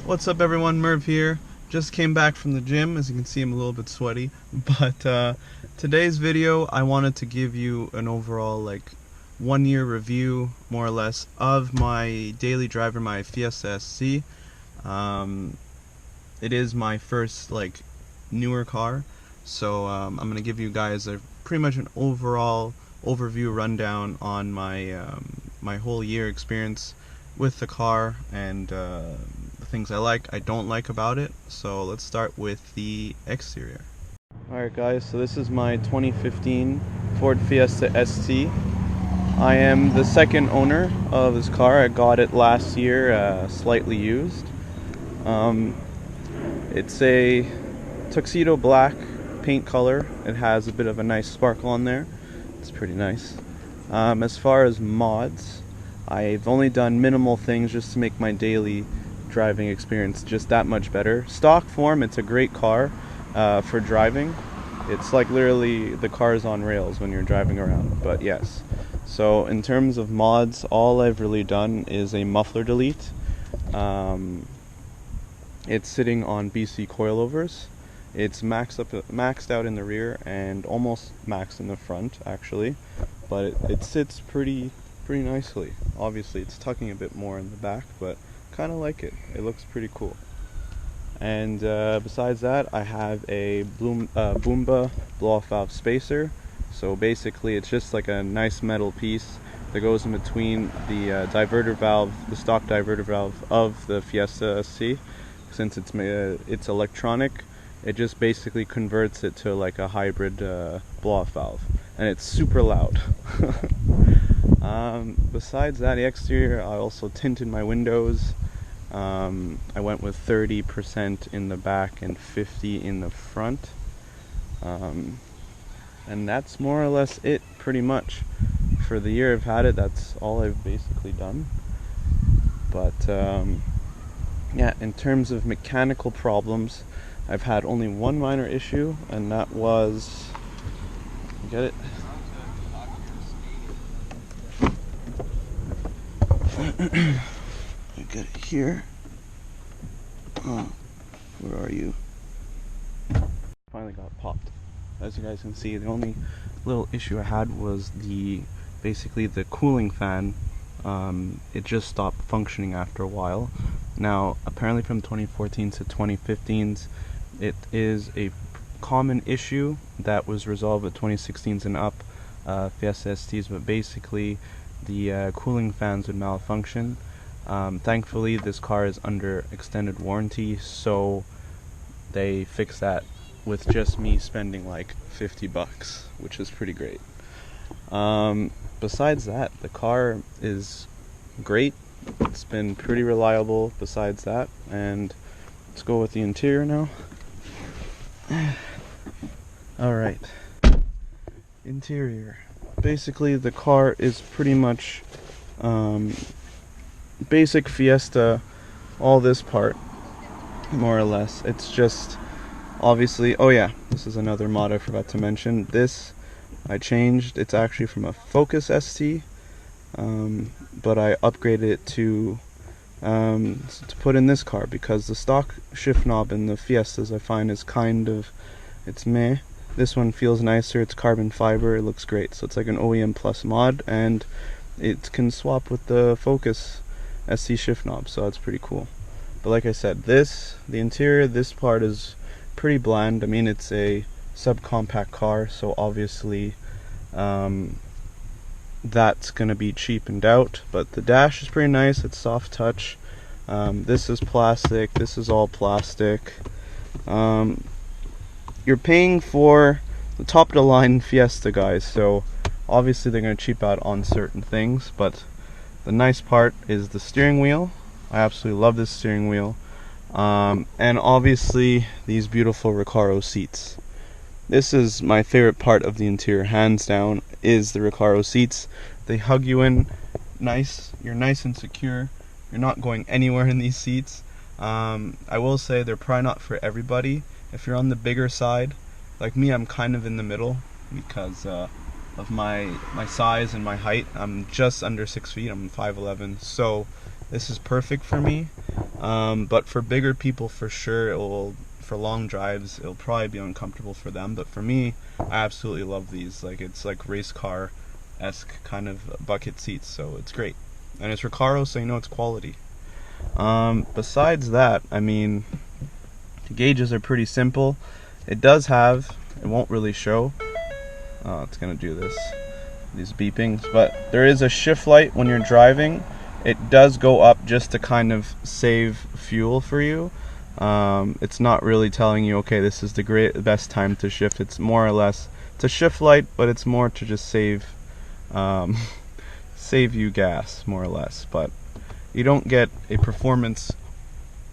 What's up everyone, Merv here. Just came back from the gym. As you can see, I'm a little bit sweaty, but today's video I wanted to give you an overall 1 year review, more or less, of my daily driver, my Fiesta SC. It is my first newer car, so I'm gonna give you guys pretty much an overall overview rundown on my my whole year experience with the car and the things I don't like about it. So let's start with the exterior. Alright guys, so this is my 2015 Ford Fiesta ST. I am the second owner of this car. I got it last year, slightly used. It's a tuxedo black paint color. It has a bit of a nice sparkle on there. It's pretty nice. As far as mods, I've only done minimal things just to make my daily driving experience just that much better. Stock form, it's a great car for driving. It's like literally the car's on rails when you're driving around, but yes. So in terms of mods, all I've really done is a muffler delete. It's sitting on BC coilovers. It's maxed out in the rear and almost maxed in the front actually, but it sits pretty nicely. Obviously it's tucking a bit more in the back, but kind of like it. It looks pretty cool. And besides that, I have a Boomba blow-off valve spacer. So basically it's just like a nice metal piece that goes in between the diverter valve, the stock diverter valve of the Fiesta SC. Since it's electronic, it just basically converts it to like a hybrid blow-off valve, and it's super loud. Besides that, the exterior, I also tinted my windows. I went with 30% in the back and 50% in the front. And that's more or less it, pretty much. For the year I've had it, that's all I've basically done. But yeah, in terms of mechanical problems, I've had only one minor issue, and that was, get it? I get it here. Where are you? Finally got popped. As you guys can see, the only little issue I had was basically the cooling fan. It just stopped functioning after a while. Now, apparently from 2014 to 2015s, it is a common issue that was resolved with 2016s and up Fiesta STs, but basically the cooling fans would malfunction. Thankfully, this car is under extended warranty, so they fixed that with just me spending like $50, which is pretty great. Besides that, the car is great. It's been pretty reliable besides that. And let's go with the interior now. Alright. Interior. Basically, the car is pretty much basic Fiesta, all this part, more or less. It's just, obviously, oh yeah, this is another mod I forgot to mention. This I changed. It's actually from a Focus ST, but I upgraded it to put in this car because the stock shift knob in the Fiestas I find is it's meh. This one feels nicer. It's carbon fiber. It looks great. So it's like an OEM plus mod, and it can swap with the Focus SC shift knob, so that's pretty cool. But like I said, the interior, this part is pretty bland. I mean, it's a subcompact car, so obviously that's gonna be cheapened out, but the dash is pretty nice. It's soft touch. This is plastic. This is all plastic. You're paying for the top of the line Fiesta, guys, so obviously they're gonna cheap out on certain things, but the nice part is the steering wheel. I absolutely love this steering wheel. And obviously these beautiful Recaro seats. This is my favorite part of the interior, hands down, is the Recaro seats. They hug you in nice. You're nice and secure. You're not going anywhere in these seats. I will say they're probably not for everybody. If you're on the bigger side, like me, I'm kind of in the middle because of my size and my height. I'm just under 6 feet. I'm 5'11", so this is perfect for me. But for bigger people, for sure, for long drives, it'll probably be uncomfortable for them. But for me, I absolutely love these. Like, it's like race car-esque kind of bucket seats, so it's great. And it's Recaro, so you know it's quality. Besides that, I mean, the gauges are pretty simple. It does have, it won't really show. Oh, it's gonna do this, these beepings. But there is a shift light when you're driving. It does go up just to kind of save fuel for you. It's not really telling you, okay, this is the best time to shift. It's more or less, it's a shift light, but it's more to just save save you gas, more or less. But you don't get a performance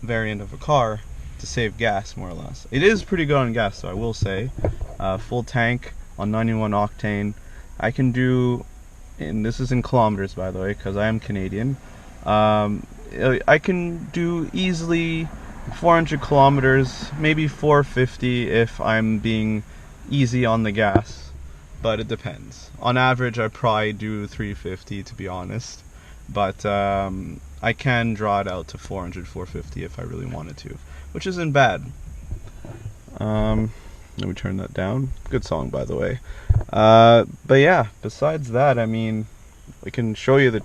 variant of a car to save gas, more or less. It is pretty good on gas, though, I will say. Full tank on 91 octane. I can do, and this is in kilometers, by the way, because I am Canadian. I can do easily 400 kilometers, maybe 450 if I'm being easy on the gas, but it depends. On average, I probably do 350, to be honest, but I can draw it out to 400, 450 if I really wanted to, which isn't bad. Let me turn that down. Good song, by the way. But yeah, besides that, I mean, I can show you the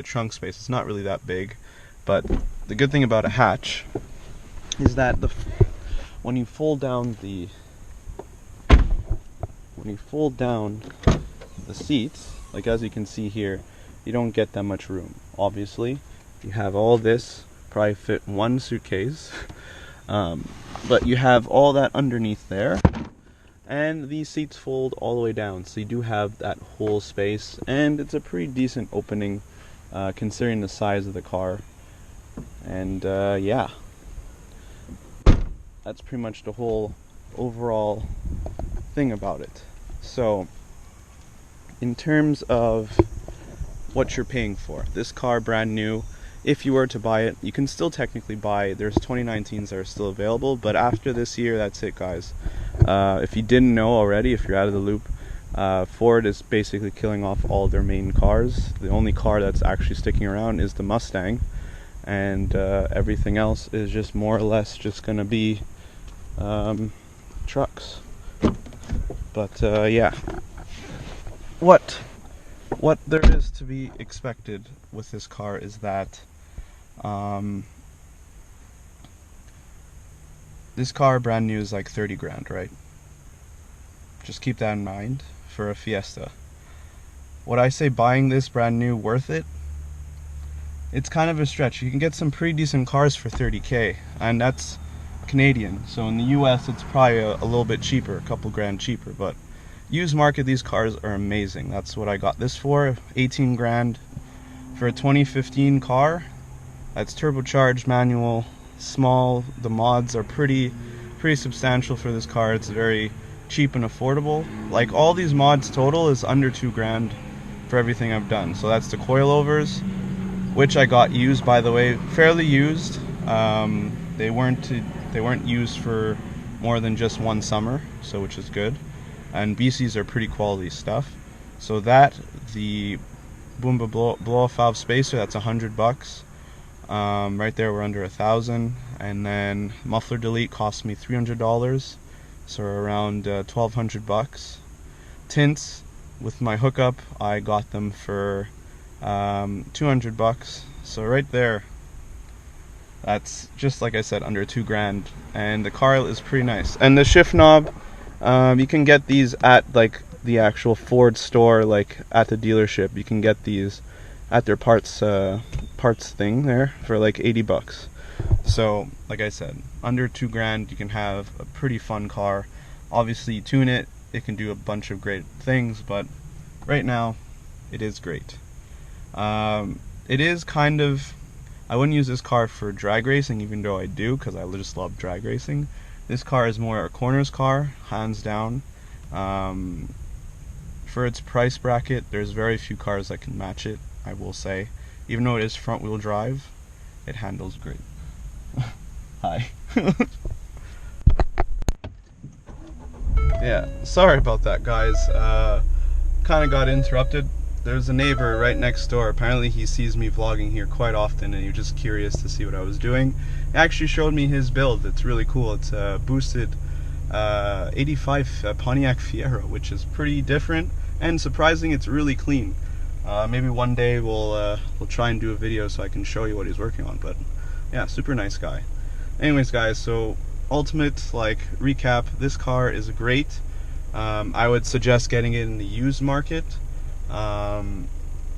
trunk space. It's not really that big, but the good thing about a hatch is that when you fold down the seats, like as you can see here, you don't get that much room. Obviously, you have all this, probably fit one suitcase, but you have all that underneath there, and these seats fold all the way down, so you do have that whole space, and it's a pretty decent opening considering the size of the car. And yeah, that's pretty much the whole overall thing about it. So in terms of what you're paying for, this car brand new, if you were to buy it, you can still technically buy, there's 2019s that are still available, but after this year, that's it, guys. If you didn't know already, if you're out of the loop, Ford is basically killing off all their main cars. The only car that's actually sticking around is the Mustang, and everything else is just more or less just gonna be trucks. But yeah, what there is to be expected with this car is that this car brand new is like 30 grand, right? Just keep that in mind for a Fiesta. Would I say buying this brand new worth it? It's kind of a stretch. You can get some pretty decent cars for 30K, and that's Canadian. So in the US, it's probably a little bit cheaper, a couple grand cheaper, but used market, these cars are amazing. That's what I got this for, 18 grand for a 2015 car. That's turbocharged, manual, small. The mods are pretty substantial for this car. It's very cheap and affordable. Like, all these mods total is under 2 grand for everything I've done. So that's the coilovers, which I got used, by the way, fairly used. They weren't used for more than just one summer, so which is good. And BCs are pretty quality stuff. So that, the Boomba blow-off valve spacer, that's $100. Right there, we're under 1,000. And then muffler delete cost me $300, so around 1,200 bucks. Tints, with my hookup, I got them for 200 bucks. So right there, that's just like I said, under 2 grand, and the car is pretty nice. And the shift knob, you can get these at like the actual Ford store, like at the dealership. You can get these at their parts thing there for like 80 bucks. So like I said, under 2 grand, you can have a pretty fun car. Obviously, you tune it, it can do a bunch of great things, but right now, it is great. It is kind of, I wouldn't use this car for drag racing, even though I do, because I just love drag racing. This car is more a corners car, hands down. For its price bracket, there's very few cars that can match it, I will say. Even though it is front wheel drive, it handles great. Hi. Yeah, sorry about that, guys. Kind of got interrupted. there's a neighbor right next door. Apparently he sees me vlogging here quite often and he was just curious to see what I was doing. He actually showed me his build. It's really cool. It's a boosted 85 Pontiac Fiero, which is pretty different and surprising. It's really clean. Maybe one day we'll try and do a video so I can show you what he's working on. But yeah, super nice guy. Anyways guys, so ultimate like recap, this car is great. I would suggest getting it in the used market.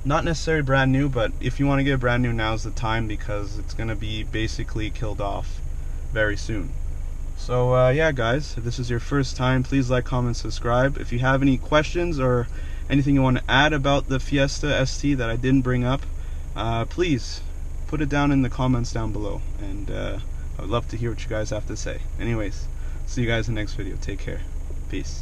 Not necessarily brand new, but if you want to get brand new, now's the time because it's gonna be basically killed off very soon. So yeah guys, if this is your first time, please like, comment, subscribe. If you have any questions or anything you want to add about the Fiesta ST that I didn't bring up, please put it down in the comments down below, and I would love to hear what you guys have to say. Anyways, see you guys in the next video. Take care. Peace.